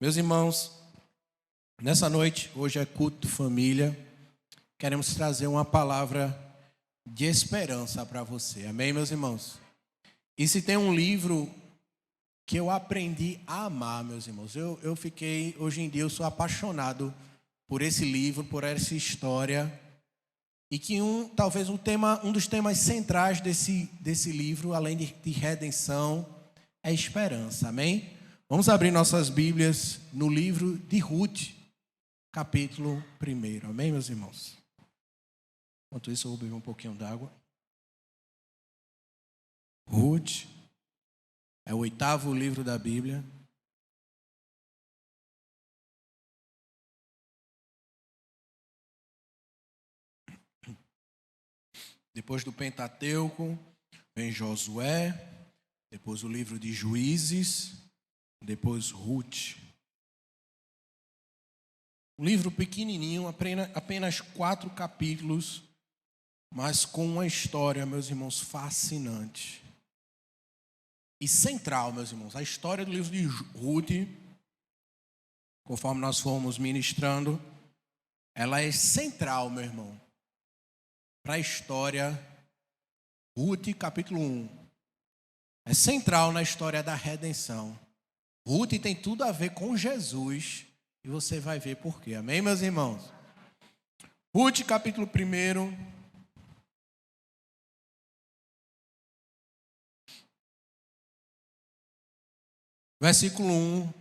Meus irmãos, nessa noite, hoje é culto de família, queremos trazer uma palavra de esperança para você. Amém, meus irmãos? E se tem um livro que eu aprendi a amar, meus irmãos, hoje em dia eu sou apaixonado por esse livro, por essa história, e que talvez um dos temas centrais desse livro, além de redenção, é esperança. Amém? Vamos abrir nossas Bíblias no livro de Ruth, capítulo 1. Amém, meus irmãos? Enquanto isso, eu vou beber um pouquinho d'água. Ruth é o 8º livro da Bíblia. Depois do Pentateuco, vem Josué, depois o livro de Juízes, depois Ruth. Um livro pequenininho, apenas 4 capítulos, mas com uma história, meus irmãos, fascinante. E central, meus irmãos, a história do livro de Ruth, conforme nós fomos ministrando, ela é central, meu irmão, para a história. Ruth, capítulo 1, é central na história da redenção. Ruth tem tudo a ver com Jesus, e você vai ver por quê. Amém, meus irmãos? Ruth, capítulo 1. Versículo 1.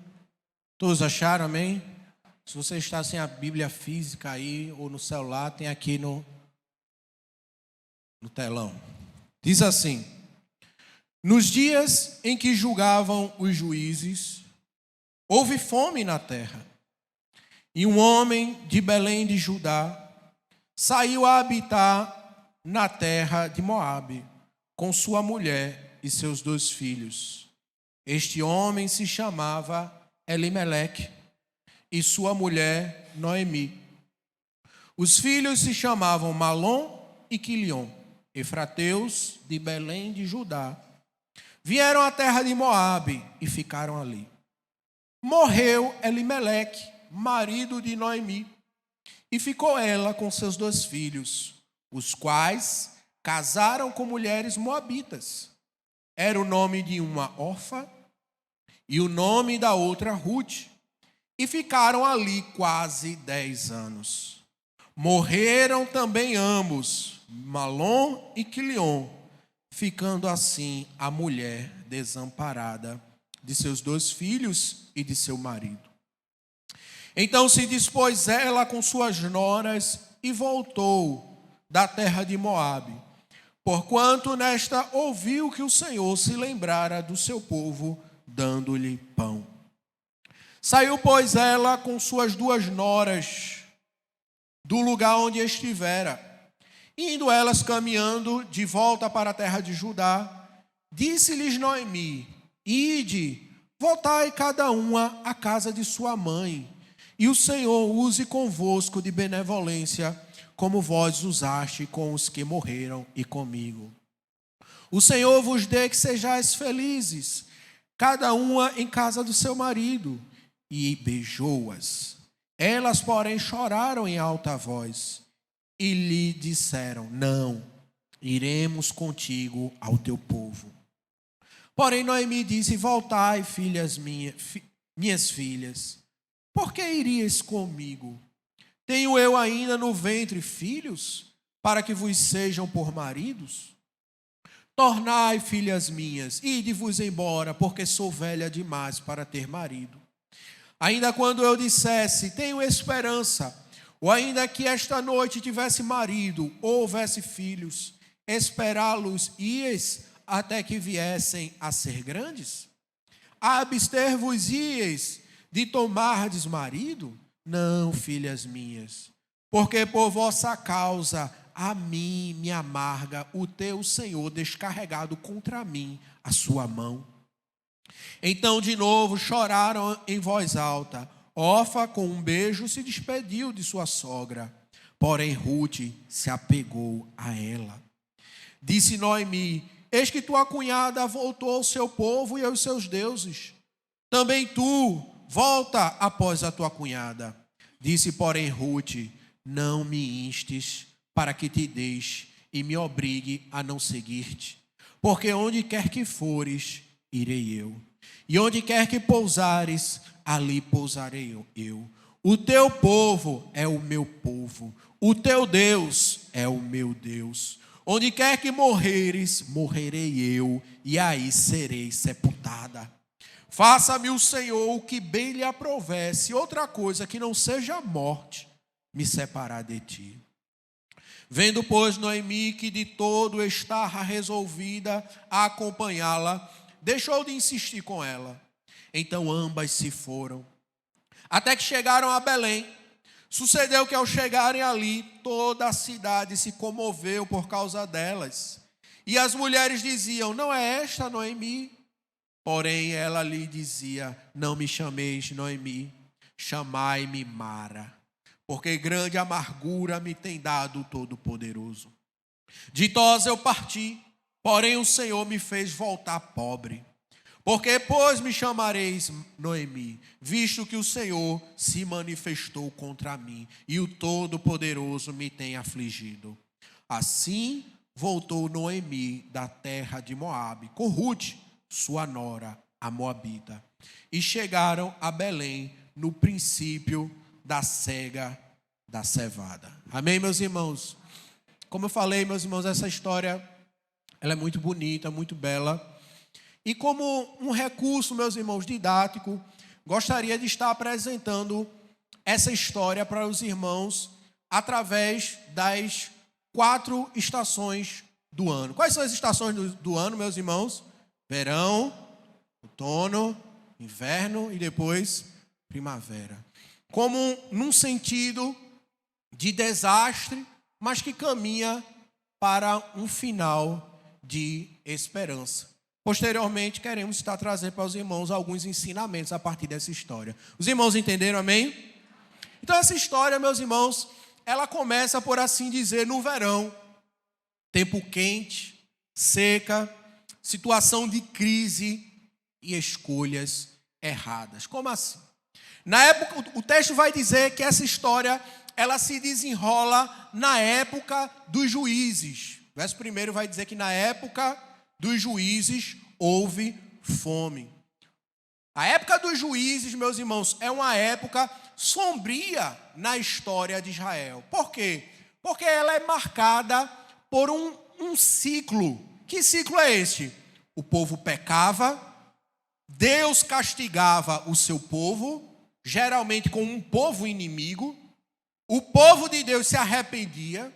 Todos acharam, amém? Se você está sem a Bíblia física aí, ou no celular, tem aqui no telão. Diz assim: nos dias em que julgavam os juízes, houve fome na terra. E um homem de Belém de Judá saiu a habitar na terra de Moabe, com sua mulher e seus 2 filhos. Este homem se chamava Elimeleque e sua mulher Noemi. Os filhos se chamavam Malom e Quilion, efrateus de Belém de Judá. Vieram à terra de Moabe e ficaram ali. Morreu Elimeleque, marido de Noemi, e ficou ela com seus 2 filhos, os quais casaram com mulheres moabitas. Era o nome de uma Orfa e o nome da outra Ruth, e ficaram ali quase 10 anos. Morreram também ambos, Malom e Quilion, ficando assim a mulher desamparada de seus 2 filhos e de seu marido. Então se dispôs ela com suas noras e voltou da terra de Moabe, porquanto nesta ouviu que o Senhor se lembrara do seu povo, dando-lhe pão. Saiu, pois, ela com suas 2 noras do lugar onde estivera. Indo elas caminhando de volta para a terra de Judá, disse-lhes Noemi: ide, voltai cada uma à casa de sua mãe, e o Senhor use convosco de benevolência, como vós usaste com os que morreram e comigo. O Senhor vos dê que sejais felizes, cada uma em casa do seu marido. E beijou-as. Elas, porém, choraram em alta voz e lhe disseram: não, iremos contigo ao teu povo. Porém Noemi disse: voltai, filhas minhas filhas, por que irias comigo? Tenho eu ainda no ventre filhos, para que vos sejam por maridos? Tornai, filhas minhas, ide-vos embora, porque sou velha demais para ter marido. Ainda quando eu dissesse: tenho esperança, ou ainda que esta noite tivesse marido, ou houvesse filhos, esperá-los ias até que viessem a ser grandes? A abster-vos-ias de tomardes marido? Não, filhas minhas, porque por vossa causa a mim me amarga o teu Senhor descarregado contra mim a sua mão. Então de novo choraram em voz alta. Orfa com um beijo se despediu de sua sogra, porém Ruth se apegou a ela. Disse Noemi: eis que tua cunhada voltou ao seu povo e aos seus deuses. Também tu, volta após a tua cunhada. Disse, porém, Rute: não me instes para que te deixe e me obrigue a não seguir-te. Porque onde quer que fores, irei eu. E onde quer que pousares, ali pousarei eu. O teu povo é o meu povo. O teu Deus é o meu Deus. Onde quer que morreres, morrerei eu, e aí serei sepultada. Faça-me o Senhor o que bem lhe aprovesse, outra coisa que não seja a morte, me separar de ti. Vendo, pois, Noemi que de todo estava resolvida a acompanhá-la, deixou de insistir com ela. Então ambas se foram, até que chegaram a Belém. Sucedeu que ao chegarem ali, toda a cidade se comoveu por causa delas. E as mulheres diziam: não é esta Noemi? Porém ela lhe dizia: não me chameis Noemi, chamai-me Mara, porque grande amargura me tem dado o Todo-Poderoso. Ditosa eu parti, porém o Senhor me fez voltar pobre. Porque, pois, me chamareis Noemi, visto que o Senhor se manifestou contra mim, e o Todo-Poderoso me tem afligido. Assim voltou Noemi da terra de Moabe, com Rute, sua nora, a moabita. E chegaram a Belém no princípio da cega da cevada. Amém, meus irmãos? Como eu falei, meus irmãos, essa história ela é muito bonita, muito bela. E como um recurso, meus irmãos, didático, gostaria de estar apresentando essa história para os irmãos através das 4 estações do ano. Quais são as estações do ano, meus irmãos? Verão, outono, inverno e depois primavera. Como num sentido de desastre, mas que caminha para um final de esperança. Posteriormente, queremos estar trazendo para os irmãos alguns ensinamentos a partir dessa história. Os irmãos entenderam, amém? Então, essa história, meus irmãos, ela começa, por assim dizer, no verão. Tempo quente, seca, situação de crise e escolhas erradas. Como assim? Na época, o texto vai dizer que essa história, ela se desenrola na época dos juízes. O verso 1 vai dizer que na época dos juízes houve fome. A época dos juízes, meus irmãos, é uma época sombria na história de Israel. Por quê? Porque ela é marcada por um ciclo. Que ciclo é este? O povo pecava, Deus castigava o seu povo, geralmente com um povo inimigo. O povo de Deus se arrependia,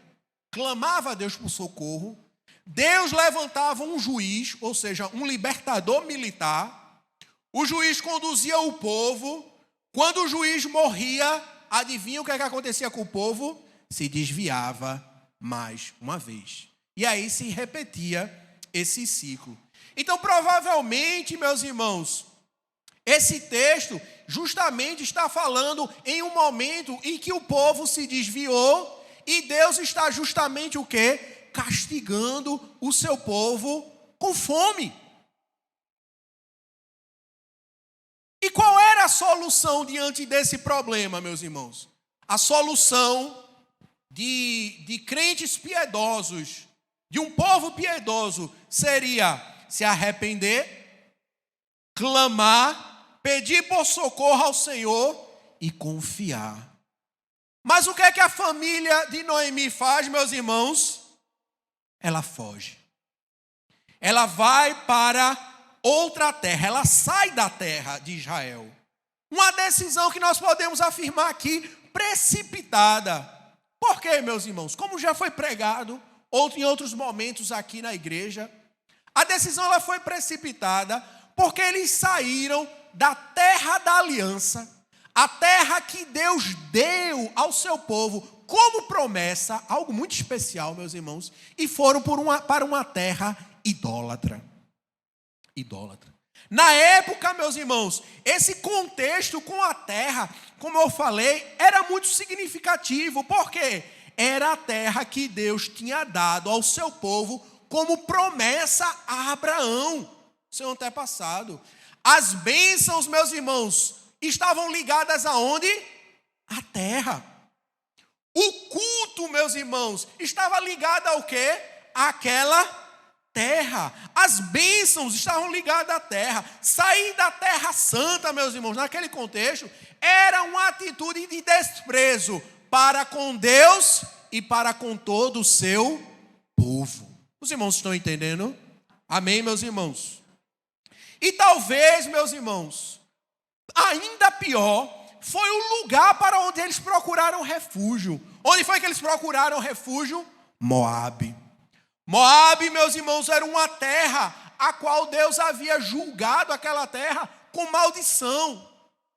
clamava a Deus por socorro. Deus levantava um juiz, ou seja, um libertador militar. O juiz conduzia o povo. Quando o juiz morria, adivinha o que acontecia com o povo? Se desviava mais uma vez. E aí se repetia esse ciclo. Então, provavelmente, meus irmãos, esse texto justamente está falando em um momento em que o povo se desviou e Deus está justamente o quê? Castigando o seu povo com fome. E qual era a solução diante desse problema, meus irmãos? A solução de crentes piedosos, de um povo piedoso, seria se arrepender, clamar, pedir por socorro ao Senhor e confiar. Mas o que é que a família de Noemi faz, meus irmãos? Ela foge. Ela vai para outra terra. Ela sai da terra de Israel. Uma decisão que nós podemos afirmar aqui, precipitada. Por quê, meus irmãos? Como já foi pregado em outros momentos aqui na igreja, a decisão ela foi precipitada porque eles saíram da terra da aliança, a terra que Deus deu ao seu povo como promessa, algo muito especial, meus irmãos, e foram para uma terra idólatra. Idólatra. Na época, meus irmãos, esse contexto com a terra, como eu falei, era muito significativo. Por quê? Era a terra que Deus tinha dado ao seu povo como promessa a Abraão, seu antepassado. As bênçãos, meus irmãos, estavam ligadas aonde? À terra. O culto, meus irmãos, estava ligado ao quê? Àquela terra. As bênçãos estavam ligadas à terra. Sair da terra santa, meus irmãos, naquele contexto, era uma atitude de desprezo para com Deus e para com todo o seu povo. Os irmãos estão entendendo? Amém, meus irmãos? E talvez, meus irmãos, ainda pior, foi o lugar para onde eles procuraram refúgio. Onde foi que eles procuraram refúgio? Moabe. Moabe, meus irmãos, era uma terra a qual Deus havia julgado aquela terra com maldição.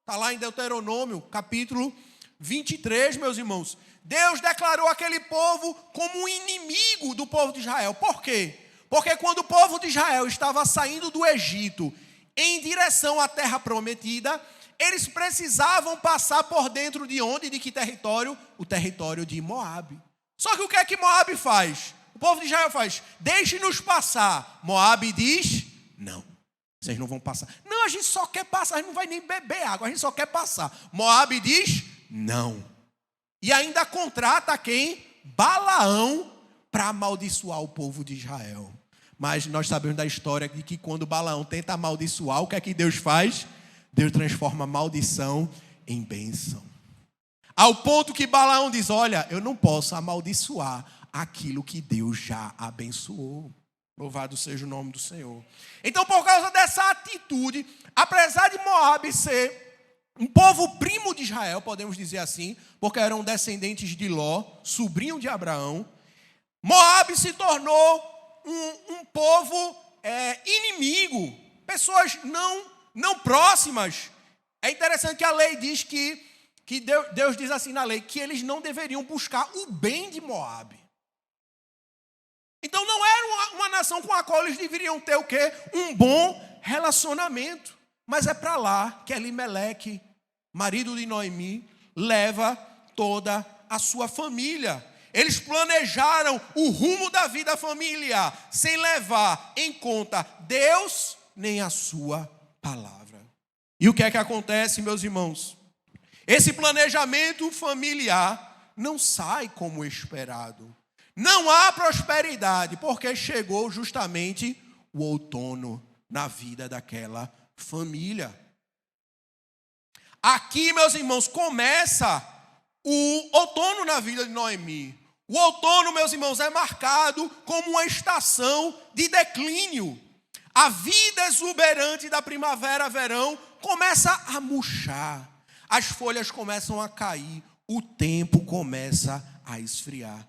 Está lá em Deuteronômio, capítulo 23, meus irmãos. Deus declarou aquele povo como um inimigo do povo de Israel. Por quê? Porque quando o povo de Israel estava saindo do Egito em direção à terra prometida, eles precisavam passar por dentro de onde? De que território? O território de Moabe. Só que o que é que Moabe faz? O povo de Israel faz: deixe-nos passar. Moabe diz: não, vocês não vão passar. Não, a gente só quer passar, a gente não vai nem beber água, a gente só quer passar. Moabe diz: não. E ainda contrata quem? Balaão, para amaldiçoar o povo de Israel. Mas nós sabemos da história de que quando Balaão tenta amaldiçoar, o que é que Deus faz? Deus transforma a maldição em bênção. Ao ponto que Balaão diz: olha, eu não posso amaldiçoar aquilo que Deus já abençoou. Louvado seja o nome do Senhor. Então, por causa dessa atitude, apesar de Moabe ser um povo primo de Israel, podemos dizer assim, porque eram descendentes de Ló, sobrinho de Abraão, Moabe se tornou um povo inimigo, pessoas não próximas. É interessante que a lei diz que Deus diz assim na lei, que eles não deveriam buscar o bem de Moabe. Então não era uma nação com a qual eles deveriam ter o quê? Um bom relacionamento. Mas é para lá que Elimeleque, marido de Noemi, leva toda a sua família. Eles planejaram o rumo da vida familiar, sem levar em conta Deus nem a sua palavra. E o que é que acontece, meus irmãos? Esse planejamento familiar não sai como esperado. Não há prosperidade, porque chegou justamente o outono na vida daquela família. Aqui, meus irmãos, começa o outono na vida de Noemi. O outono, meus irmãos, é marcado como uma estação de declínio. A vida exuberante da primavera-verão começa a murchar. As folhas começam a cair. O tempo começa a esfriar.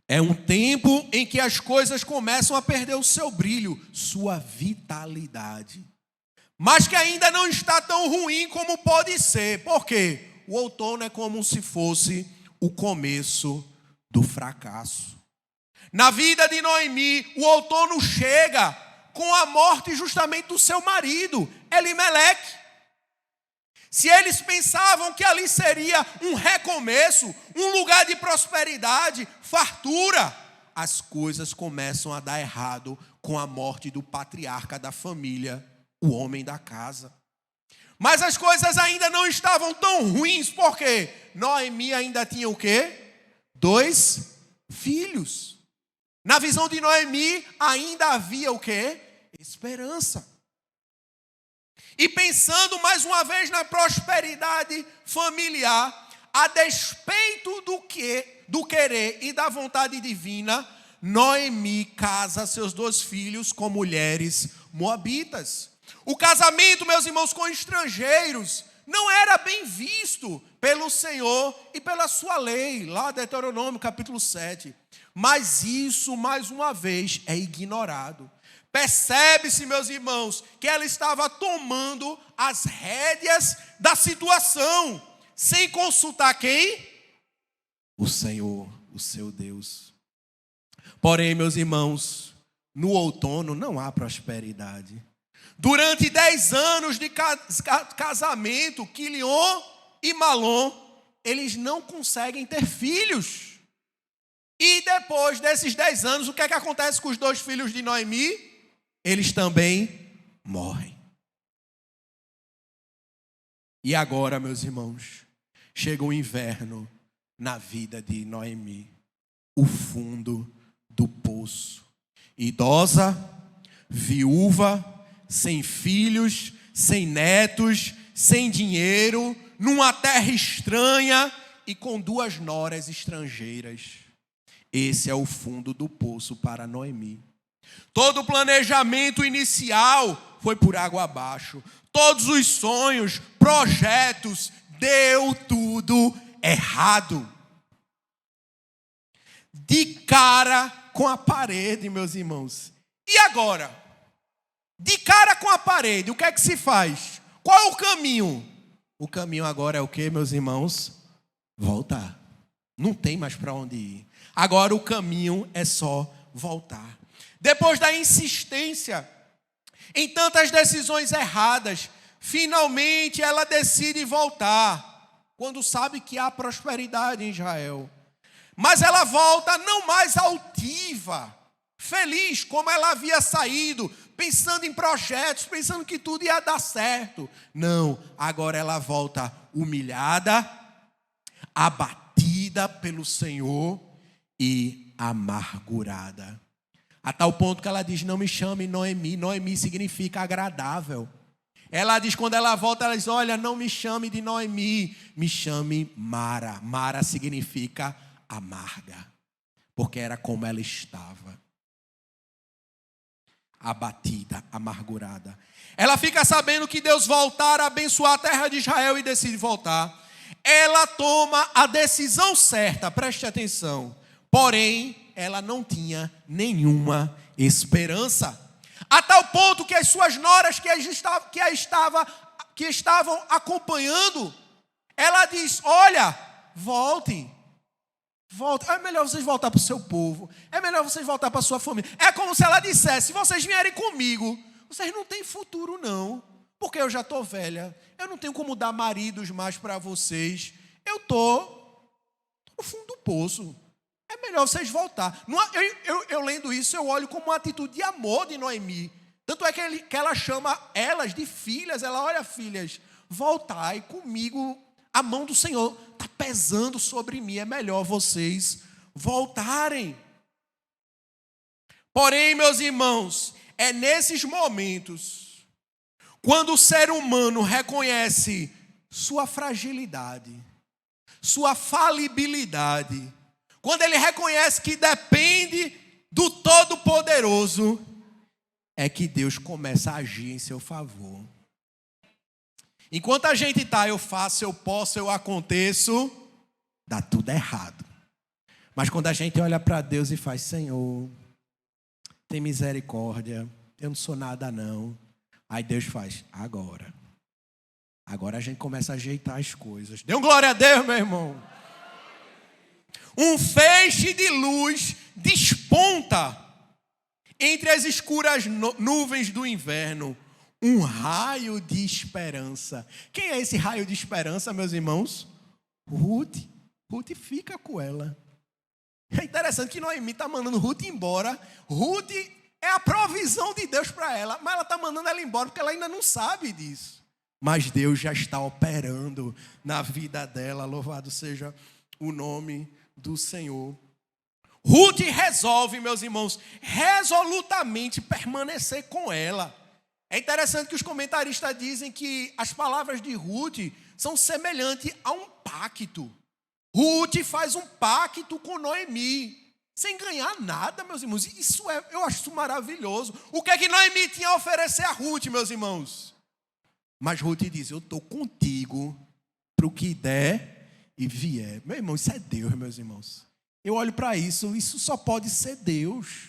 É um tempo em que as coisas começam a perder o seu brilho, sua vitalidade. Mas que ainda não está tão ruim como pode ser. Por quê? O outono é como se fosse o começo do fracasso. Na vida de Noemi, o outono chega com a morte justamente do seu marido, Elimeleque. Se eles pensavam que ali seria um recomeço, um lugar de prosperidade, fartura, as coisas começam a dar errado com a morte do patriarca da família, o homem da casa. Mas as coisas ainda não estavam tão ruins, porque Noemi ainda tinha o quê? 2 filhos. Na visão de Noemi, ainda havia o quê? Esperança. E pensando mais uma vez na prosperidade familiar, a despeito do querer e da vontade divina, Noemi casa seus 2 filhos com mulheres moabitas. O casamento, meus irmãos, com estrangeiros não era bem visto pelo Senhor e pela sua lei, lá Deuteronômio capítulo 7. Mas isso, mais uma vez, é ignorado. Percebe-se, meus irmãos, que ela estava tomando as rédeas da situação, sem consultar quem? O Senhor, o seu Deus. Porém, meus irmãos, no outono não há prosperidade. Durante 10 anos de casamento, Quilion e Malom, eles não conseguem ter filhos. E depois desses 10 anos, o que é que acontece com os 2 filhos de Noemi? Eles também morrem. E agora, meus irmãos, chega o inverno na vida de Noemi. O fundo do poço. Idosa, viúva, sem filhos, sem netos, sem dinheiro, numa terra estranha e com 2 noras estrangeiras. Esse é o fundo do poço para Noemi. Todo o planejamento inicial foi por água abaixo. Todos os sonhos, projetos, deu tudo errado. De cara com a parede, meus irmãos. E agora? De cara com a parede, o que é que se faz? Qual é o caminho? O caminho agora é o que, meus irmãos? Voltar. Não tem mais para onde ir. Agora o caminho é só voltar. Depois da insistência em tantas decisões erradas, finalmente ela decide voltar, quando sabe que há prosperidade em Israel. Mas ela volta não mais altiva, feliz como ela havia saído, pensando em projetos, pensando que tudo ia dar certo. Não, agora ela volta humilhada, abatida pelo Senhor e amargurada. A tal ponto que ela diz, não me chame Noemi. Noemi significa agradável. Ela diz, quando ela volta, ela diz, olha, não me chame de Noemi, me chame Mara. Mara significa amarga, porque era como ela estava. Abatida, amargurada. Ela fica sabendo que Deus voltará a abençoar a terra de Israel e decide voltar. Ela toma a decisão certa, preste atenção. Porém, ela não tinha nenhuma esperança. A tal ponto que as suas noras que estavam acompanhando, ela diz, olha, voltem. É melhor vocês voltar para o seu povo. É melhor vocês voltar para a sua família. É como se ela dissesse, se vocês vierem comigo, vocês não têm futuro não. Porque eu já estou velha. Eu não tenho como dar maridos mais para vocês. Eu estou no fundo do poço. É melhor vocês voltar. Eu lendo isso, eu olho como uma atitude de amor de Noemi. Tanto é que ela chama elas de filhas. Ela, olha, filhas, voltai comigo. A mão do Senhor está pesando sobre mim. É melhor vocês voltarem. Porém, meus irmãos, é nesses momentos, quando o ser humano reconhece sua fragilidade, sua falibilidade, quando ele reconhece que depende do Todo-Poderoso, é que Deus começa a agir em seu favor. Enquanto a gente está, eu faço, eu posso, eu aconteço, dá tudo errado. Mas quando a gente olha para Deus e faz, Senhor, tem misericórdia, eu não sou nada não. Aí Deus faz, agora. Agora a gente começa a ajeitar as coisas. Dê um glória a Deus, meu irmão. Um feixe de luz desponta entre as escuras nuvens do inverno. Um raio de esperança. Quem é esse raio de esperança, meus irmãos? Ruth. Ruth fica com ela. É interessante que Noemi está mandando Ruth embora. Ruth é a provisão de Deus para ela. Mas ela está mandando ela embora porque ela ainda não sabe disso. Mas Deus já está operando na vida dela. Louvado seja o nome do Senhor. Ruth resolve, meus irmãos, resolutamente permanecer com ela. É interessante que os comentaristas dizem que as palavras de Ruth são semelhantes a um pacto. Ruth faz um pacto com Noemi, sem ganhar nada, meus irmãos. Eu acho isso maravilhoso. O que é que Noemi tinha a oferecer a Ruth, meus irmãos? Mas Ruth diz, eu estou contigo para o que der e vier. Meu irmão, isso é Deus, meus irmãos. Eu olho para isso só pode ser Deus.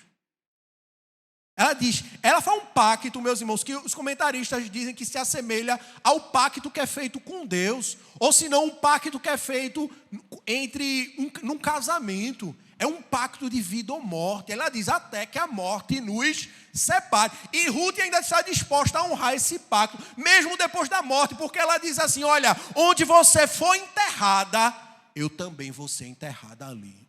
Ela faz um pacto, meus irmãos, que os comentaristas dizem que se assemelha ao pacto que é feito com Deus, ou se não um pacto que é feito num casamento. É um pacto de vida ou morte. Ela diz até que a morte nos separe. E Ruth ainda está disposta a honrar esse pacto, mesmo depois da morte, porque ela diz assim, olha, onde você for enterrada, eu também vou ser enterrada ali.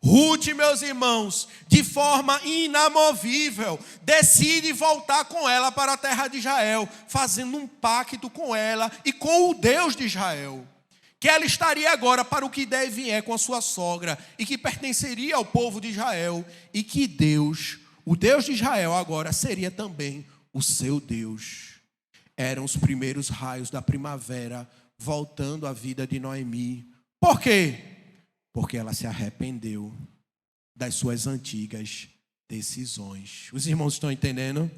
Ruth, meus irmãos, de forma inamovível, decide voltar com ela para a terra de Israel, fazendo um pacto com ela e com o Deus de Israel. Que ela estaria agora para o que der e vier com a sua sogra, e que pertenceria ao povo de Israel, e que Deus, o Deus de Israel agora, seria também o seu Deus. Eram os primeiros raios da primavera, voltando à vida de Noemi. Por quê? Porque ela se arrependeu das suas antigas decisões. Os irmãos estão entendendo?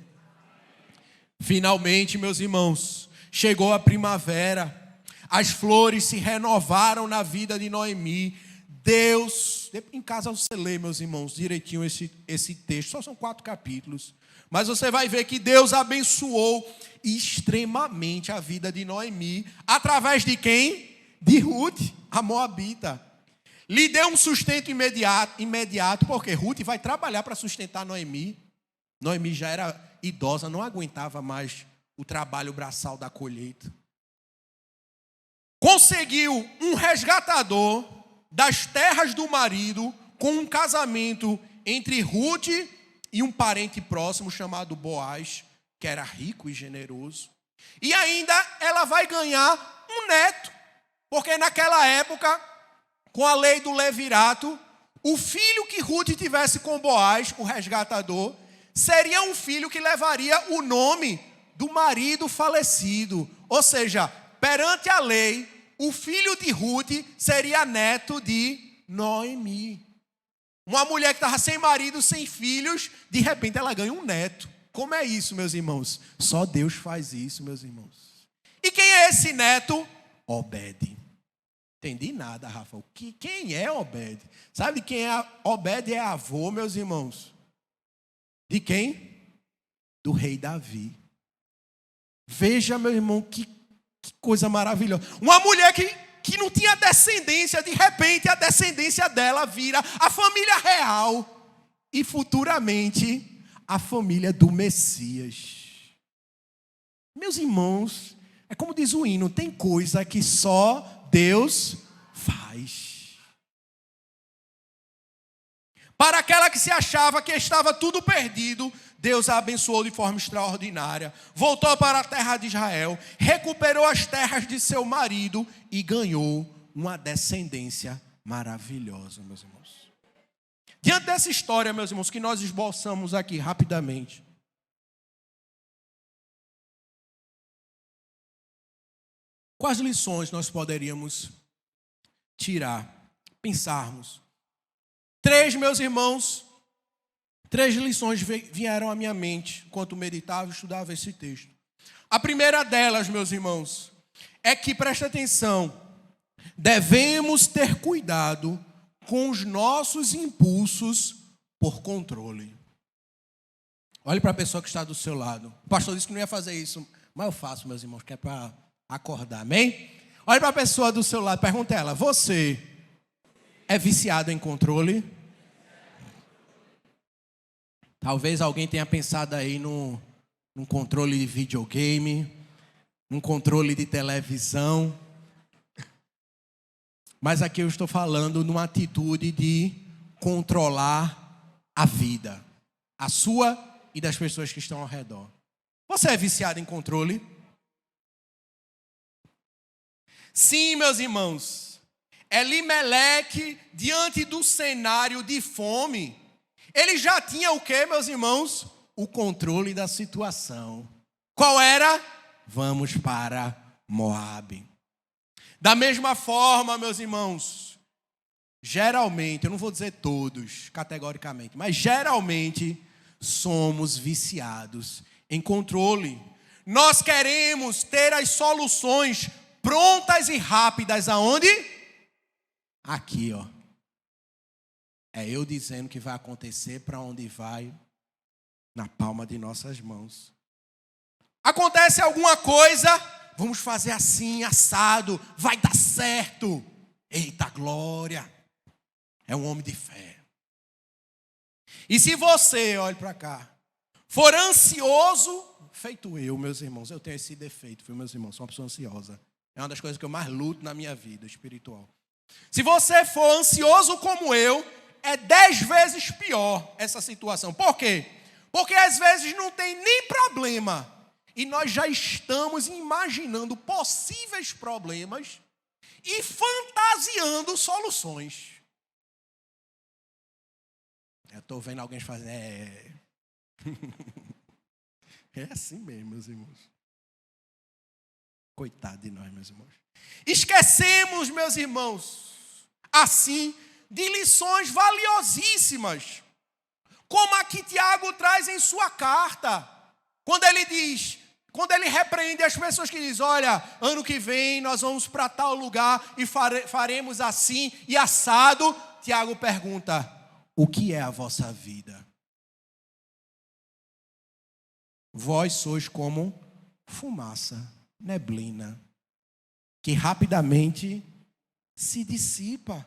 Finalmente, meus irmãos, chegou a primavera. As flores se renovaram na vida de Noemi. Deus, em casa você lê, meus irmãos, direitinho esse texto. Só são 4 capítulos. Mas você vai ver que Deus abençoou extremamente a vida de Noemi. Através de quem? De Ruth, a moabita. Lhe deu um sustento imediato, porque Ruth vai trabalhar para sustentar Noemi. Noemi já era idosa, não aguentava mais o trabalho braçal da colheita. Conseguiu um resgatador das terras do marido com um casamento entre Ruth e um parente próximo chamado Boaz, que era rico e generoso. E ainda ela vai ganhar um neto, porque naquela época, com a lei do levirato, o filho que Ruth tivesse com Boaz, o resgatador, seria um filho que levaria o nome do marido falecido. Ou seja, perante a lei, o filho de Ruth seria neto de Noemi. Uma mulher que estava sem marido, sem filhos, de repente ela ganha um neto. Como é isso, meus irmãos? Só Deus faz isso, meus irmãos. E quem é esse neto? Obed. Entendi nada, Rafa. Quem é Obed? Sabe quem é? Obed é avô, meus irmãos. De quem? Do rei Davi. Veja, meu irmão, que coisa maravilhosa. Uma mulher que não tinha descendência, de repente a descendência dela vira a família real e futuramente a família do Messias. Meus irmãos, é como diz o hino, tem coisa que só Deus faz. Para aquela que se achava que estava tudo perdido, Deus a abençoou de forma extraordinária. Voltou para a terra de Israel, recuperou as terras de seu marido e ganhou uma descendência maravilhosa, meus irmãos. Diante dessa história, meus irmãos, que nós esboçamos aqui rapidamente, quais lições nós poderíamos tirar, pensarmos? 3, meus irmãos, 3 lições vieram à minha mente enquanto meditava e estudava esse texto. A primeira delas, meus irmãos, é que, presta atenção, devemos ter cuidado com os nossos impulsos por controle. Olhe para a pessoa que está do seu lado. O pastor disse que não ia fazer isso, mas eu faço, meus irmãos, que é para acordar, amém? Olhe para a pessoa do seu lado, pergunta a ela: você é viciado em controle? Talvez alguém tenha pensado aí num controle de videogame, num controle de televisão. Mas aqui eu estou falando numa atitude de controlar a vida, a sua e das pessoas que estão ao redor. Você é viciado em controle? Sim, meus irmãos. Elimeleque, diante do cenário de fome, ele já tinha o quê, meus irmãos? O controle da situação. Qual era? Vamos para Moabe. Da mesma forma, meus irmãos, geralmente, eu não vou dizer todos, categoricamente, mas geralmente somos viciados em controle. Nós queremos ter as soluções prontas e rápidas aonde? Aqui, ó. É eu dizendo que vai acontecer, para onde vai, na palma de nossas mãos. Acontece alguma coisa, vamos fazer assim, assado, vai dar certo. Eita glória, é um homem de fé. E se você, olhe para cá, for ansioso, feito eu, meus irmãos, eu tenho esse defeito, viu, meus irmãos, sou uma pessoa ansiosa. É uma das coisas que eu mais luto na minha vida espiritual. Se você for ansioso como eu, é 10 vezes pior essa situação. Por quê? Porque às vezes não tem nem problema. E nós já estamos imaginando possíveis problemas e fantasiando soluções. Eu estou vendo alguém fazendo... É assim mesmo, meus irmãos. Coitado de nós, meus irmãos. Esquecemos, meus irmãos, assim, de lições valiosíssimas, como a que Tiago traz em sua carta, quando ele repreende as pessoas que dizem, olha, ano que vem nós vamos para tal lugar e faremos assim e assado. Tiago pergunta, o que é a vossa vida? Vós sois como fumaça, neblina, que rapidamente se dissipa.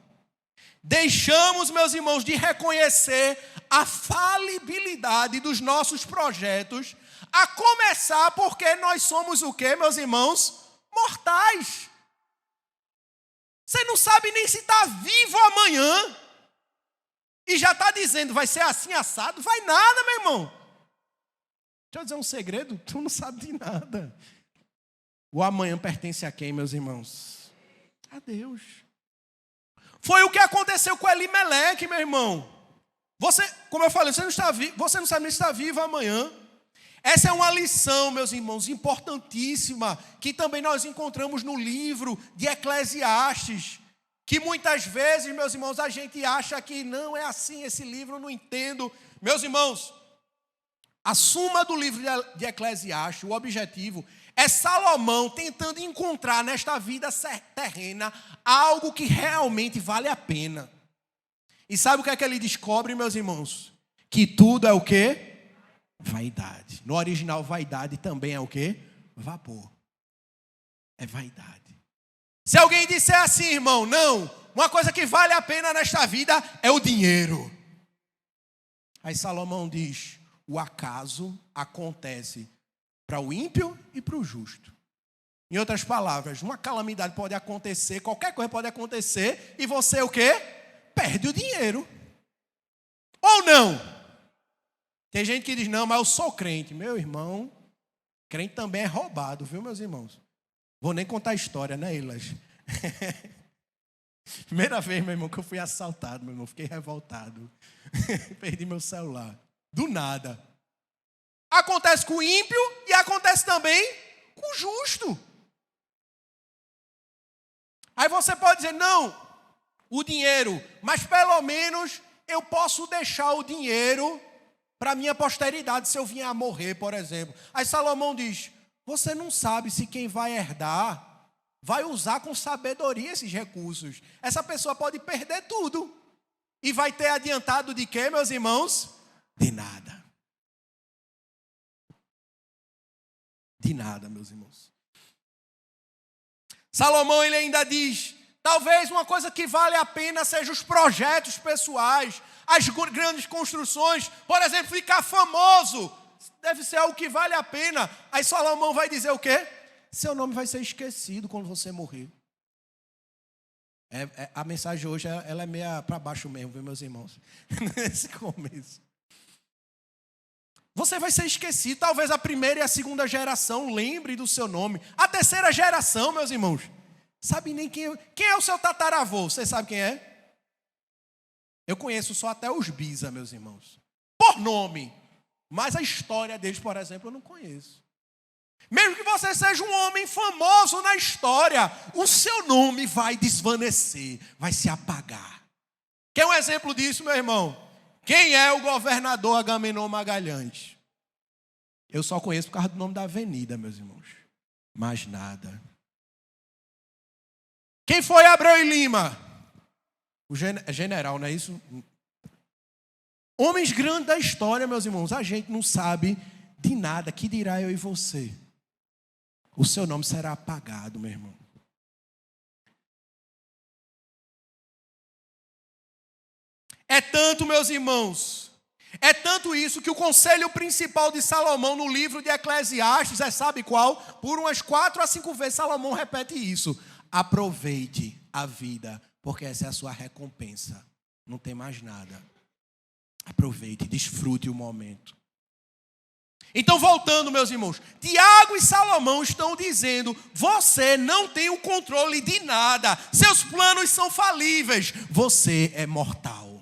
Deixamos, meus irmãos, de reconhecer a falibilidade dos nossos projetos, a começar porque nós somos o quê, meus irmãos? Mortais. Você não sabe nem se está vivo amanhã e já está dizendo, vai ser assim assado? Vai nada, meu irmão. Deixa eu dizer um segredo, tu não sabe de nada. O amanhã pertence a quem, meus irmãos? A Deus. Foi o que aconteceu com Elimeleque, meu irmão. Você, como eu falei, você não sabe nem se está vivo amanhã. Essa é uma lição, meus irmãos, importantíssima, que também nós encontramos no livro de Eclesiastes, que muitas vezes, meus irmãos, a gente acha que não é assim, esse livro eu não entendo. Meus irmãos, a suma do livro de Eclesiastes, o objetivo é Salomão tentando encontrar nesta vida terrena algo que realmente vale a pena. E sabe o que é que ele descobre, meus irmãos? Que tudo é o quê? Vaidade. No original, vaidade também é o quê? Vapor. É vaidade. Se alguém disser assim, irmão, não, uma coisa que vale a pena nesta vida é o dinheiro. Aí Salomão diz, o acaso acontece para o ímpio e para o justo. Em outras palavras, uma calamidade pode acontecer, qualquer coisa pode acontecer, e você o quê? Perde o dinheiro. Ou não? Tem gente que diz, não, mas eu sou crente. Meu irmão, crente também é roubado, viu, meus irmãos? Vou nem contar a história, né, Ilas? Primeira vez, meu irmão, que eu fui assaltado, meu irmão, fiquei revoltado. Perdi meu celular. Do nada. Acontece com o ímpio e acontece também com o justo. Aí você pode dizer, não, o dinheiro, mas pelo menos eu posso deixar o dinheiro para a minha posteridade se eu vier a morrer, por exemplo. Aí Salomão diz, você não sabe se quem vai herdar vai usar com sabedoria esses recursos. Essa pessoa pode perder tudo. E vai ter adiantado de quê, meus irmãos? De nada. De nada, meus irmãos. Salomão, ele ainda diz, talvez uma coisa que vale a pena seja os projetos pessoais, as grandes construções, por exemplo, ficar famoso, deve ser algo que vale a pena. Aí Salomão vai dizer o quê? Seu nome vai ser esquecido quando você morrer. A mensagem hoje, ela é meia para baixo mesmo, viu, meus irmãos? Nesse começo. Você vai ser esquecido. Talvez a primeira e a segunda geração lembre do seu nome. A terceira geração, meus irmãos, sabe nem quem é o seu tataravô. Você sabe quem é? Eu conheço só até os bisa, meus irmãos. Por nome. Mas a história deles, por exemplo, eu não conheço. Mesmo que você seja um homem famoso na história, o seu nome vai desvanecer, vai se apagar. Quer um exemplo disso, meu irmão? Quem é o governador Agamenon Magalhães? Eu só conheço por causa do nome da avenida, meus irmãos. Mais nada. Quem foi Abreu e Lima? O general, não é isso? Homens grandes da história, meus irmãos. A gente não sabe de nada. Que dirá eu e você? O seu nome será apagado, meu irmão. É tanto, meus irmãos, é tanto isso que o conselho principal de Salomão no livro de Eclesiastes, sabe qual? Por umas 4 a 5 vezes Salomão repete isso. Aproveite a vida, porque essa é a sua recompensa. não tem mais nada. Aproveite, desfrute o momento. Então, voltando, meus irmãos, Tiago e Salomão estão dizendo: você não tem o controle de nada, seus planos são falíveis, você é mortal.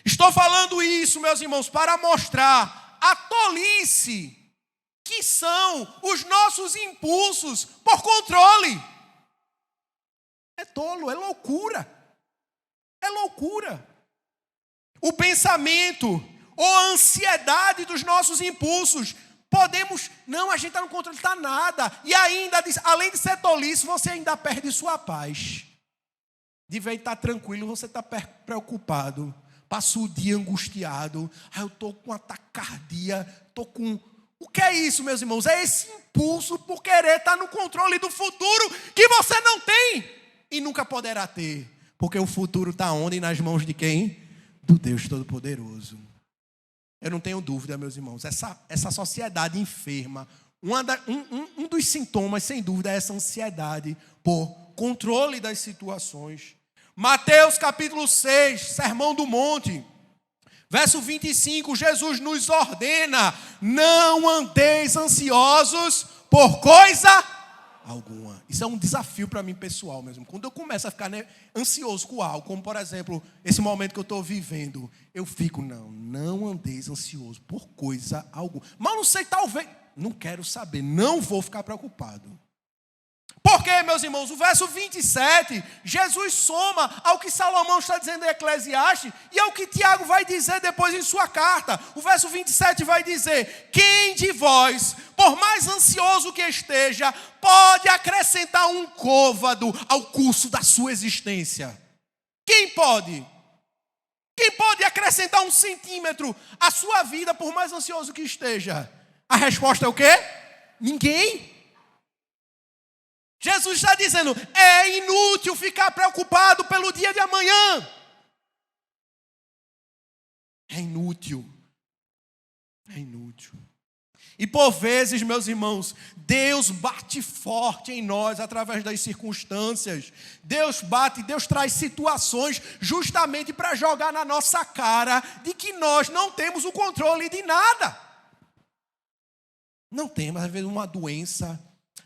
Estou falando isso, meus irmãos, para mostrar a tolice que são os nossos impulsos por controle. É tolo, é loucura. É loucura. O pensamento ou a ansiedade dos nossos impulsos. A gente está no controle, está nada. E ainda, além de ser tolice, você ainda perde sua paz. De vez de estar tranquilo, você está preocupado. Passa o dia angustiado. Eu estou com taquicardia, estou com... O que é isso, meus irmãos? É esse impulso por querer estar no controle do futuro que você não tem e nunca poderá ter. Porque o futuro está onde? Nas mãos de quem? Do Deus Todo-Poderoso. Eu não tenho dúvida, meus irmãos, essa sociedade enferma, um dos sintomas, sem dúvida, é essa ansiedade por controle das situações. Mateus capítulo 6, Sermão do Monte, verso 25, Jesus nos ordena: não andeis ansiosos por coisa alguma. Isso é um desafio para mim pessoal mesmo. Quando eu começo a ficar ansioso com algo, como por exemplo, esse momento que eu estou vivendo, eu fico, não andeis ansioso por coisa alguma. Mas não sei, talvez, não quero saber, não vou ficar preocupado. Porque, meus irmãos, o verso 27, Jesus soma ao que Salomão está dizendo em Eclesiastes e ao que Tiago vai dizer depois em sua carta. O verso 27 vai dizer: quem de vós, por mais ansioso que esteja, pode acrescentar um côvado ao curso da sua existência? Quem pode? Quem pode acrescentar 1 centímetro à sua vida, por mais ansioso que esteja? A resposta é o quê? Ninguém. Jesus está dizendo: é inútil ficar preocupado pelo dia de amanhã. É inútil. É inútil. E por vezes, meus irmãos, Deus bate forte em nós através das circunstâncias. Deus traz situações justamente para jogar na nossa cara de que nós não temos o controle de nada. Não temos, às vezes, uma doença.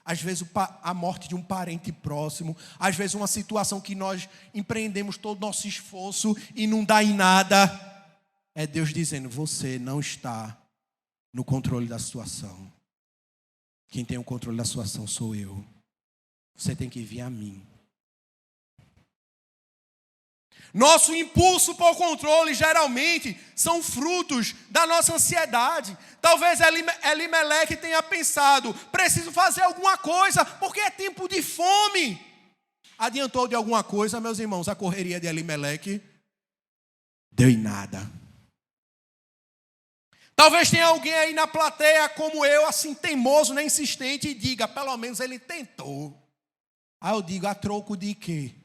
Às vezes a morte de um parente próximo, às vezes uma situação que nós empreendemos todo o nosso esforço e não dá em nada. É Deus dizendo: você não está no controle da situação. Quem tem o controle da situação sou eu. Você tem que vir a mim. Nosso impulso por controle geralmente são frutos da nossa ansiedade. Talvez Elimeleque tenha pensado: preciso fazer alguma coisa porque é tempo de fome. Adiantou de alguma coisa, meus irmãos, a correria de Elimeleque? Deu em nada. Talvez tenha alguém aí na plateia como eu, assim teimoso, insistente, e diga: pelo menos ele tentou. Aí eu digo: a troco de quê?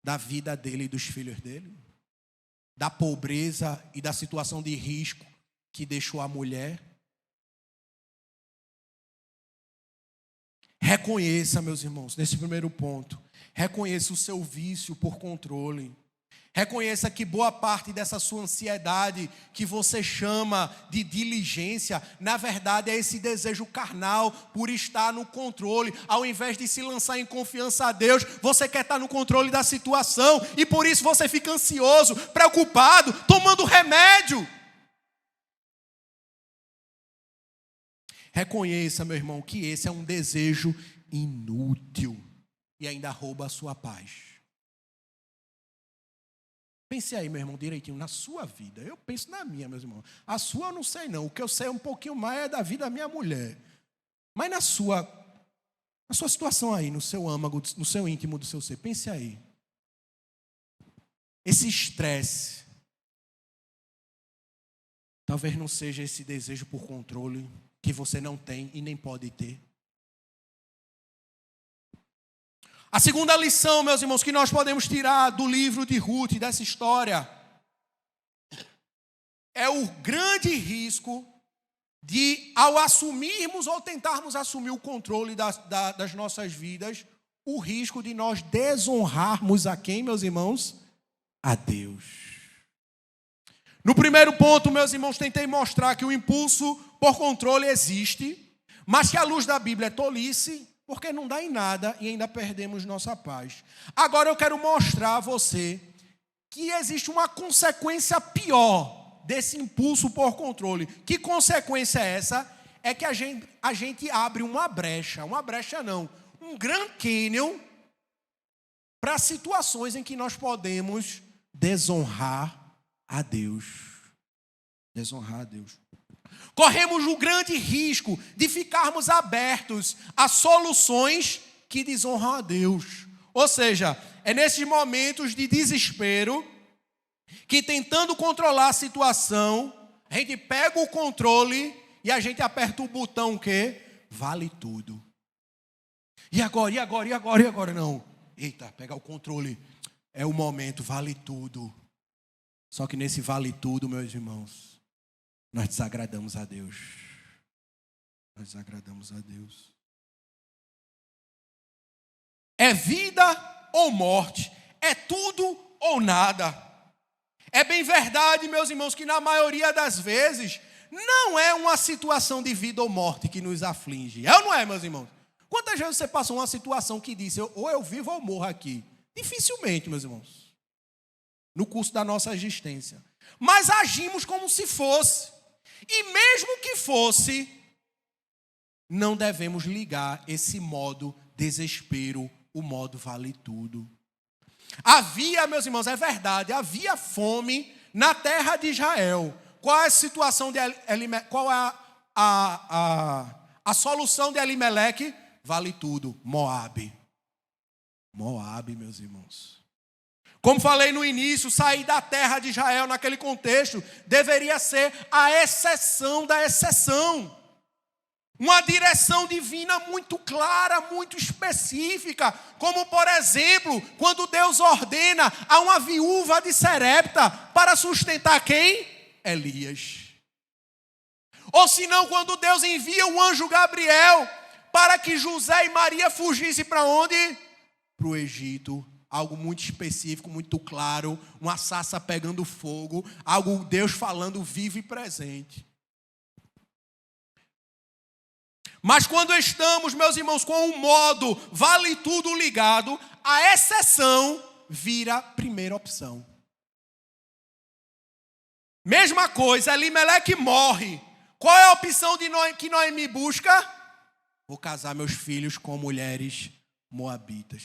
Da vida dele e dos filhos dele? Da pobreza e da situação de risco que deixou a mulher? Reconheça, meus irmãos, nesse primeiro ponto, reconheça o seu vício por controle. Reconheça que boa parte dessa sua ansiedade, que você chama de diligência, na verdade é esse desejo carnal por estar no controle. Ao invés de se lançar em confiança a Deus, você quer estar no controle da situação e por isso você fica ansioso, preocupado, tomando remédio. Reconheça, meu irmão, que esse é um desejo inútil e ainda rouba a sua paz. Pense aí, meu irmão, direitinho, na sua vida. Eu penso na minha, meus irmãos. A sua eu não sei não. O que eu sei um pouquinho mais é da vida da minha mulher. Mas na sua situação aí, no seu âmago, no seu íntimo do seu ser, pense aí. Esse estresse talvez não seja esse desejo por controle que você não tem e nem pode ter. A segunda lição, meus irmãos, que nós podemos tirar do livro de Ruth, dessa história, é o grande risco de, ao assumirmos ou tentarmos assumir o controle das nossas vidas, o risco de nós desonrarmos a quem, meus irmãos? A Deus. No primeiro ponto, meus irmãos, tentei mostrar que o impulso por controle existe, mas que a luz da Bíblia é tolice, porque não dá em nada e ainda perdemos nossa paz. Agora eu quero mostrar a você que existe uma consequência pior desse impulso por controle. Que consequência é essa? É que a gente abre uma brecha não, um Grand Canyon para situações em que nós podemos desonrar a Deus. Desonrar a Deus. Corremos o grande risco de ficarmos abertos a soluções que desonram a Deus. Ou seja, é nesses momentos de desespero que, tentando controlar a situação, a gente pega o controle e a gente aperta o botão que vale tudo. E agora? Não. Eita, pegar o controle. É o momento, vale tudo. Só que nesse vale tudo, meus irmãos, nós desagradamos a Deus. Nós desagradamos a Deus. É vida ou morte. É tudo ou nada. É bem verdade, meus irmãos, que na maioria das vezes não é uma situação de vida ou morte que nos aflige. É ou não é, meus irmãos? Quantas vezes você passou uma situação que disse, ou eu vivo ou morro aqui? Dificilmente, meus irmãos. No curso da nossa existência. Mas agimos como se fosse. E mesmo que fosse, não devemos ligar esse modo desespero, o modo vale tudo. Havia, meus irmãos, é verdade, havia fome na terra de Israel. Qual é a situação de Elimelec? Qual é a solução de Elimelec? Vale tudo, Moabe. Moabe, meus irmãos. Como falei no início, sair da terra de Israel naquele contexto deveria ser a exceção da exceção. Uma direção divina muito clara, muito específica, como por exemplo, quando Deus ordena a uma viúva de Serepta para sustentar quem? Elias. Ou senão, quando Deus envia o anjo Gabriel para que José e Maria fugissem para onde? Para o Egito. Algo muito específico, muito claro, uma sarça pegando fogo, algo Deus falando vivo e presente. Mas quando estamos, meus irmãos, com um modo vale tudo ligado, a exceção vira a primeira opção. Mesma coisa, Elimelec morre. Qual é a opção que Noemi busca? Vou casar meus filhos com mulheres moabitas.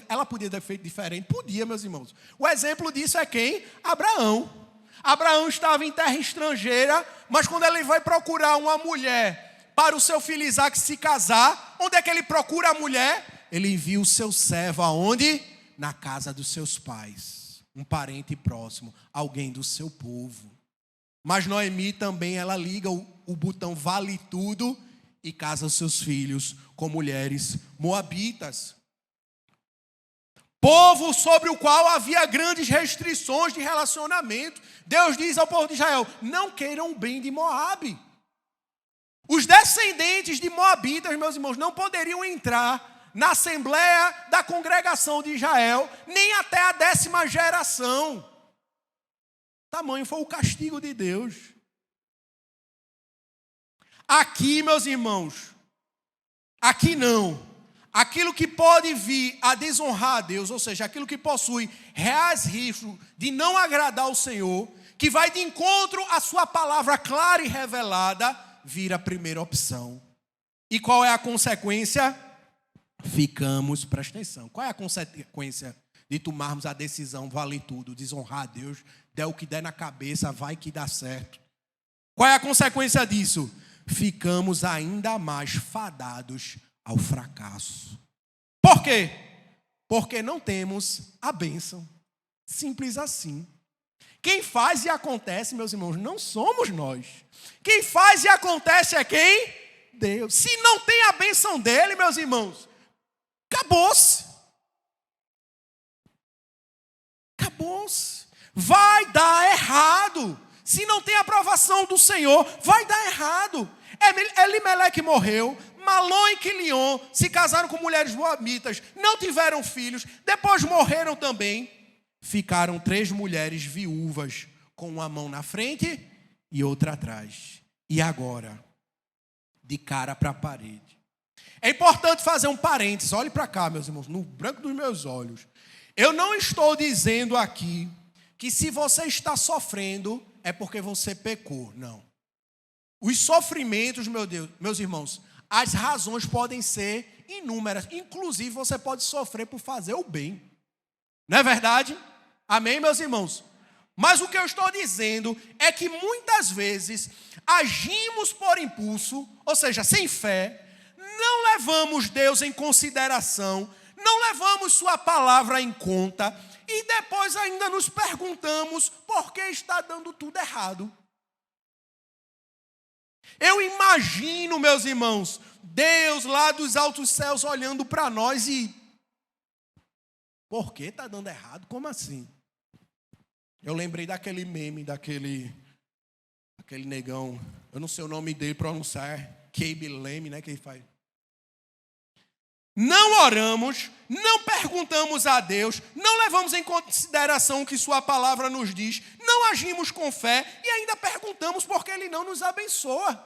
Ela podia ter feito diferente? Podia, meus irmãos. O exemplo disso é quem? Abraão. Abraão estava em terra estrangeira, mas quando ele vai procurar uma mulher para o seu filho Isaac se casar, onde é que ele procura a mulher? Ele envia o seu servo aonde? Na casa dos seus pais. Um parente próximo, alguém do seu povo. Mas Noemi também, ela liga o botão vale tudo e casa os seus filhos com mulheres moabitas. Povo sobre o qual havia grandes restrições de relacionamento. Deus diz ao povo de Israel, não queiram o bem de Moabe. Os descendentes de moabitas, meus irmãos, não poderiam entrar na assembleia da congregação de Israel, nem até a 10ª geração. Tamanho foi o castigo de Deus. Aqui, meus irmãos, aqui não. Aquilo que pode vir a desonrar a Deus, ou seja, aquilo que possui reais riscos de não agradar ao Senhor, que vai de encontro à sua palavra clara e revelada, vira a primeira opção. E qual é a consequência? Ficamos, presta atenção, qual é a consequência de tomarmos a decisão, vale tudo, desonrar a Deus, der o que der na cabeça, vai que dá certo. Qual é a consequência disso? Ficamos ainda mais fadados ao fracasso. Por quê? Porque não temos a bênção. Simples assim. Quem faz e acontece, meus irmãos, não somos nós. Quem faz e acontece é quem? Deus. Se não tem a bênção dele, meus irmãos, acabou-se. Acabou-se. Vai dar errado. Se não tem a aprovação do Senhor, vai dar errado. Elimelec morreu, Malom e Quilion se casaram com mulheres moabitas, não tiveram filhos, depois morreram também. Ficaram 3 mulheres viúvas, com uma mão na frente e outra atrás. E agora, de cara para a parede. É importante fazer um parênteses. Olhe para cá, meus irmãos, no branco dos meus olhos. Eu não estou dizendo aqui que se você está sofrendo é porque você pecou. Não. Os sofrimentos, meu Deus, meus irmãos, as razões podem ser inúmeras. Inclusive, você pode sofrer por fazer o bem. Não é verdade? Amém, meus irmãos? Mas o que eu estou dizendo é que muitas vezes agimos por impulso, ou seja, sem fé, não levamos Deus em consideração, não levamos sua palavra em conta e depois ainda nos perguntamos por que está dando tudo errado. Eu imagino, meus irmãos, Deus lá dos altos céus olhando para nós e... Por que está dando errado? Como assim? Eu lembrei daquele meme, daquele negão, eu não sei o nome dele pronunciar, Cabe Leme, né, que ele faz. Não oramos, não perguntamos a Deus, não levamos em consideração o que sua palavra nos diz, não agimos com fé e ainda perguntamos por que Ele não nos abençoa.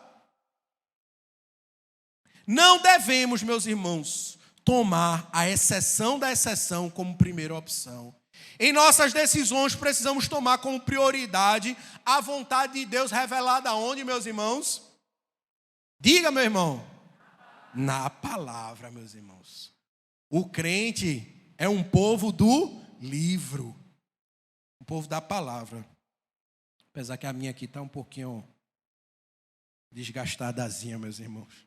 Não devemos, meus irmãos, tomar a exceção da exceção como primeira opção. Em nossas decisões, precisamos tomar como prioridade a vontade de Deus revelada aonde, meus irmãos? Diga, meu irmão. Na palavra, meus irmãos. O crente é um povo do livro. Um povo da palavra. Apesar que a minha aqui está um pouquinho desgastadazinha, meus irmãos.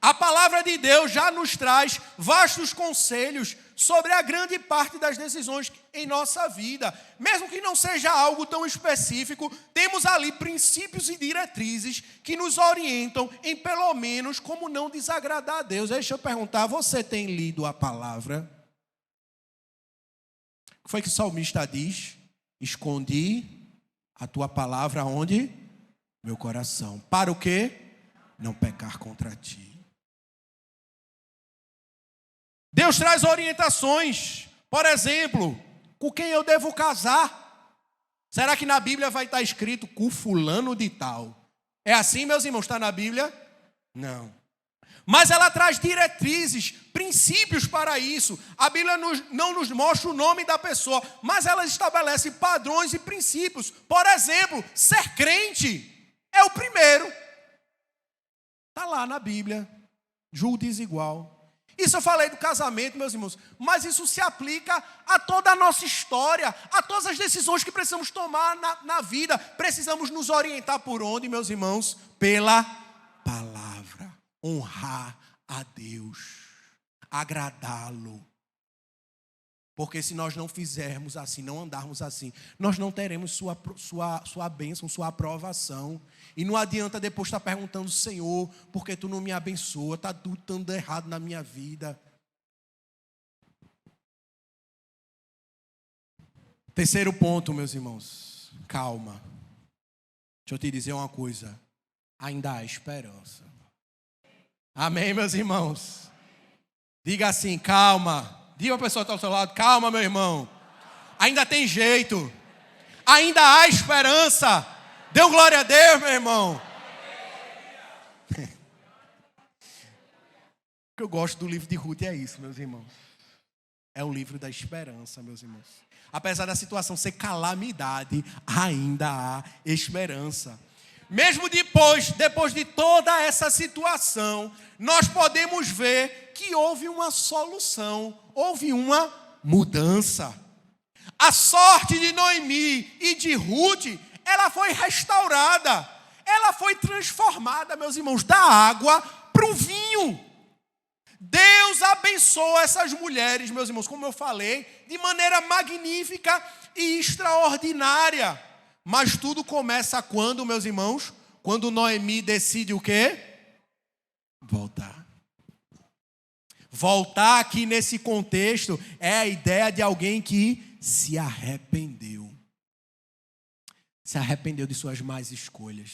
A palavra de Deus já nos traz vastos conselhos sobre a grande parte das decisões em nossa vida. Mesmo que não seja algo tão específico, temos ali princípios e diretrizes que nos orientam em pelo menos como não desagradar a Deus. Deixa eu perguntar, você tem lido a palavra? O que foi que o salmista diz? Escondi a tua palavra onde? Meu coração. Para o quê? Não pecar contra ti. Deus traz orientações, por exemplo, com quem eu devo casar. Será que na Bíblia vai estar escrito com fulano de tal? É assim, meus irmãos, está na Bíblia? Não. Mas ela traz diretrizes, princípios para isso. A Bíblia não nos mostra o nome da pessoa, mas ela estabelece padrões e princípios. Por exemplo, ser crente é o primeiro. Está lá na Bíblia, julgo desigual. Isso eu falei do casamento, meus irmãos, mas isso se aplica a toda a nossa história, a todas as decisões que precisamos tomar na vida. Precisamos nos orientar por onde, meus irmãos? Pela palavra. Honrar a Deus, agradá-lo. Porque se nós não fizermos assim, não andarmos assim, nós não teremos sua bênção, sua aprovação. E não adianta depois estar perguntando, Senhor, por que tu não me abençoa? Está tudo dando errado na minha vida. Terceiro ponto, meus irmãos. Calma. Deixa eu te dizer uma coisa. Ainda há esperança. Amém, meus irmãos? Diga assim, calma. Diga a pessoa que está ao seu lado, calma, meu irmão. Ainda tem jeito. Ainda há esperança. Dê glória a Deus, meu irmão. O que eu gosto do livro de Ruth é isso, meus irmãos. É o livro da esperança, meus irmãos. Apesar da situação ser calamidade, ainda há esperança. Mesmo depois de toda essa situação, nós podemos ver que houve uma solução, houve uma mudança. A sorte de Noemi e de Ruth, ela foi restaurada, ela foi transformada, meus irmãos, da água para o vinho. Deus abençoa essas mulheres, meus irmãos, como eu falei, de maneira magnífica e extraordinária. Mas tudo começa quando, meus irmãos? Quando Noemi decide o quê? Voltar. Voltar aqui nesse contexto é a ideia de alguém que se arrependeu. Se arrependeu de suas más escolhas.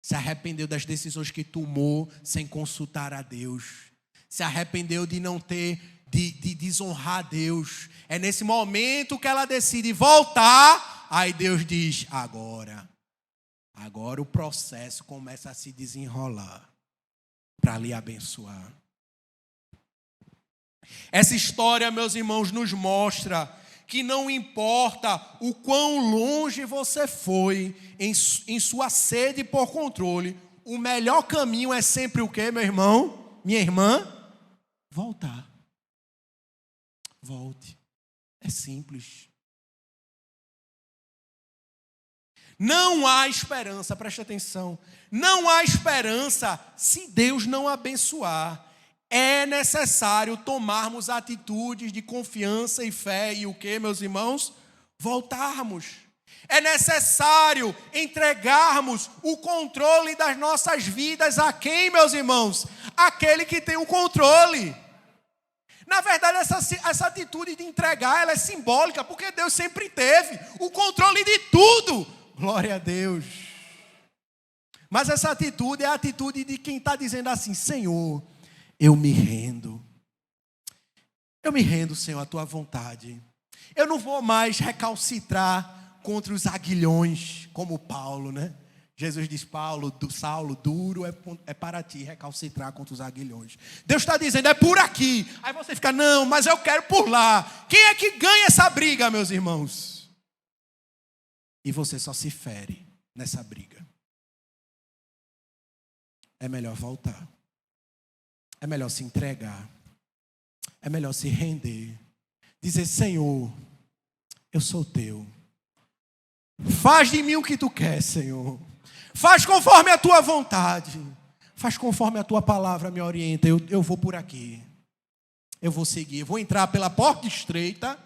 Se arrependeu das decisões que tomou sem consultar a Deus. Se arrependeu de não ter, de desonrar a Deus. É nesse momento que ela decide voltar. Aí Deus diz, agora o processo começa a se desenrolar para lhe abençoar. Essa história, meus irmãos, nos mostra que não importa o quão longe você foi em sua sede por controle, o melhor caminho é sempre o quê, meu irmão? Minha irmã? Voltar. Volte. É simples. Não há esperança, preste atenção. Não há esperança se Deus não abençoar. É necessário tomarmos atitudes de confiança e fé e o que, meus irmãos? Voltarmos. É necessário entregarmos o controle das nossas vidas a quem, meus irmãos? Aquele que tem o controle. Na verdade, essa atitude de entregar, ela é simbólica, porque Deus sempre teve o controle de tudo. Glória a Deus. Mas essa atitude é a atitude de quem está dizendo assim, Senhor, eu me rendo. Eu me rendo, Senhor, à tua vontade. Eu não vou mais recalcitrar contra os aguilhões, como Paulo, né? Jesus diz, Saulo, duro é para ti recalcitrar contra os aguilhões. Deus está dizendo, é por aqui. Aí você fica, não, mas eu quero por lá. Quem é que ganha essa briga, meus irmãos? E você só se fere nessa briga. É melhor voltar. É melhor se entregar. É melhor se render. Dizer, Senhor, eu sou teu. Faz de mim o que tu quer, Senhor. Faz conforme a tua vontade. Faz conforme a tua palavra me orienta. Eu vou por aqui. Eu vou seguir. Eu vou entrar pela porta estreita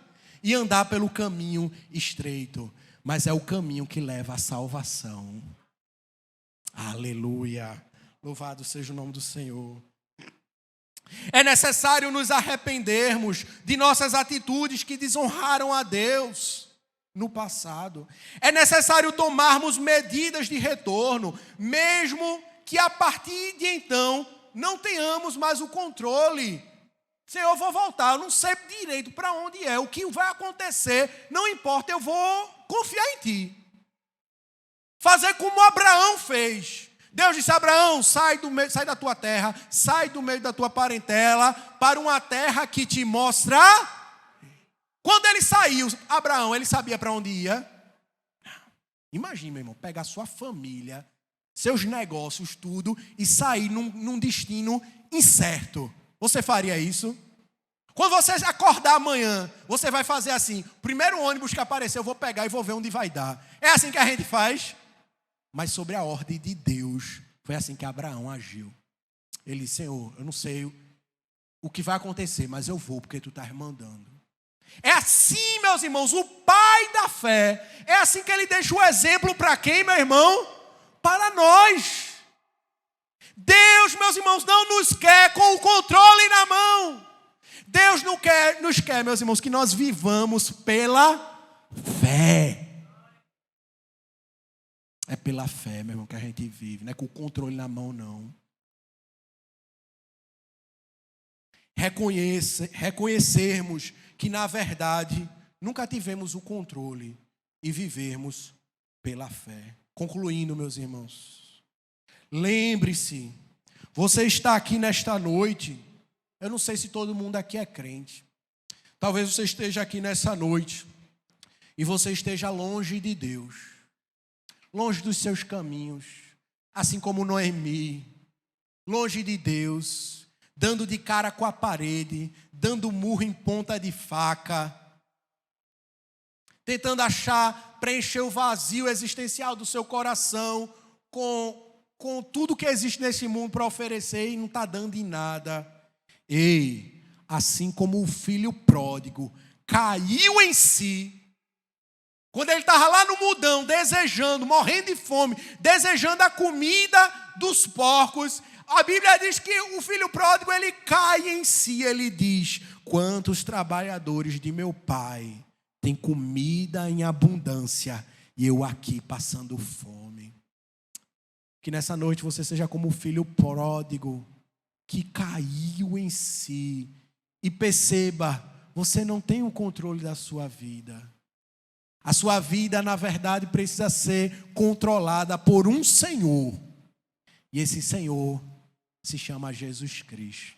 e andar pelo caminho estreito. Mas é o caminho que leva à salvação. Aleluia. Louvado seja o nome do Senhor. É necessário nos arrependermos de nossas atitudes que desonraram a Deus no passado. É necessário tomarmos medidas de retorno, mesmo que a partir de então não tenhamos mais o controle. Senhor, eu vou voltar, eu não sei direito para onde é, o que vai acontecer, não importa, eu vou confiar em ti. Fazer como Abraão fez. Deus disse a Abraão, sai da tua terra, sai do meio da tua parentela, para uma terra que te mostra. Quando ele saiu, Abraão, ele sabia para onde ia? Imagina, meu irmão, pegar sua família, seus negócios, tudo, e sair num destino incerto. Você faria isso? Quando você acordar amanhã, você vai fazer assim, primeiro ônibus que aparecer, eu vou pegar e vou ver onde vai dar. É assim que a gente faz? Mas sobre a ordem de Deus, foi assim que Abraão agiu. Ele disse, Senhor, eu não sei o que vai acontecer, mas eu vou porque tu estás mandando. É assim, meus irmãos, o pai da fé, é assim que ele deixa o exemplo para quem, meu irmão? Para nós. Deus, meus irmãos, não nos quer com o controle na mão. Deus não nos quer, meus irmãos, que nós vivamos pela fé. É pela fé, meu irmão, que a gente vive. Não é com o controle na mão, não. Reconhecermos que, na verdade, nunca tivemos o controle e vivermos pela fé. Concluindo, meus irmãos. Lembre-se, você está aqui nesta noite. Eu não sei se todo mundo aqui é crente. Talvez você esteja aqui nessa noite e você esteja longe de Deus. Longe dos seus caminhos, assim como Noemi, longe de Deus, dando de cara com a parede, dando murro em ponta de faca, tentando preencher o vazio existencial do seu coração com tudo que existe nesse mundo para oferecer e não está dando em nada. Ei, assim como o filho pródigo caiu em si, quando ele estava lá no mudão, desejando, morrendo de fome, desejando a comida dos porcos, a Bíblia diz que o filho pródigo, ele cai em si, ele diz, quantos trabalhadores de meu pai têm comida em abundância e eu aqui passando fome. Que nessa noite você seja como o filho pródigo que caiu em si. E perceba, você não tem o controle da sua vida. A sua vida, na verdade, precisa ser controlada por um Senhor. E esse Senhor se chama Jesus Cristo.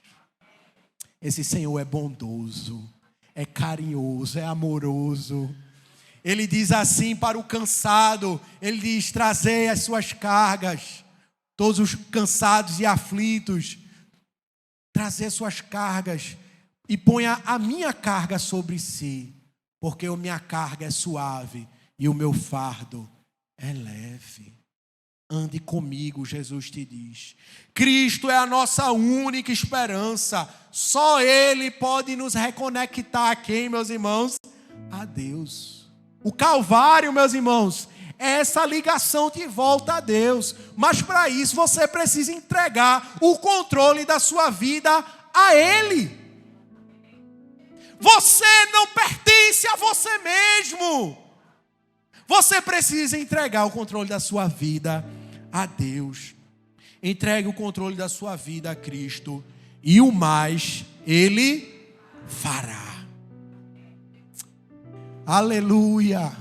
Esse Senhor é bondoso, é carinhoso, é amoroso. Ele diz assim para o cansado, ele diz: trazei as suas cargas, todos os cansados e aflitos, trazei as suas cargas e ponha a minha carga sobre si, porque a minha carga é suave e o meu fardo é leve. Ande comigo, Jesus te diz. Cristo é a nossa única esperança. Só Ele pode nos reconectar a quem, meus irmãos? A Deus. O Calvário, meus irmãos, é essa ligação de volta a Deus. Mas para isso você precisa entregar o controle da sua vida a Ele. Você não pertence a você mesmo. Você precisa entregar o controle da sua vida a Deus. Entregue o controle da sua vida a Cristo e o mais Ele fará. Aleluia.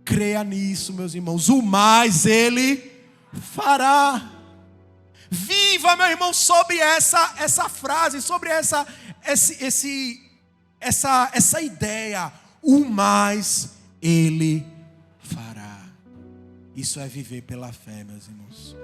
Creia nisso, meus irmãos. O mais Ele fará. Viva, meu irmão, sobre essa frase, sobre essa ideia. O mais Ele fará. Isso é viver pela fé, meus irmãos.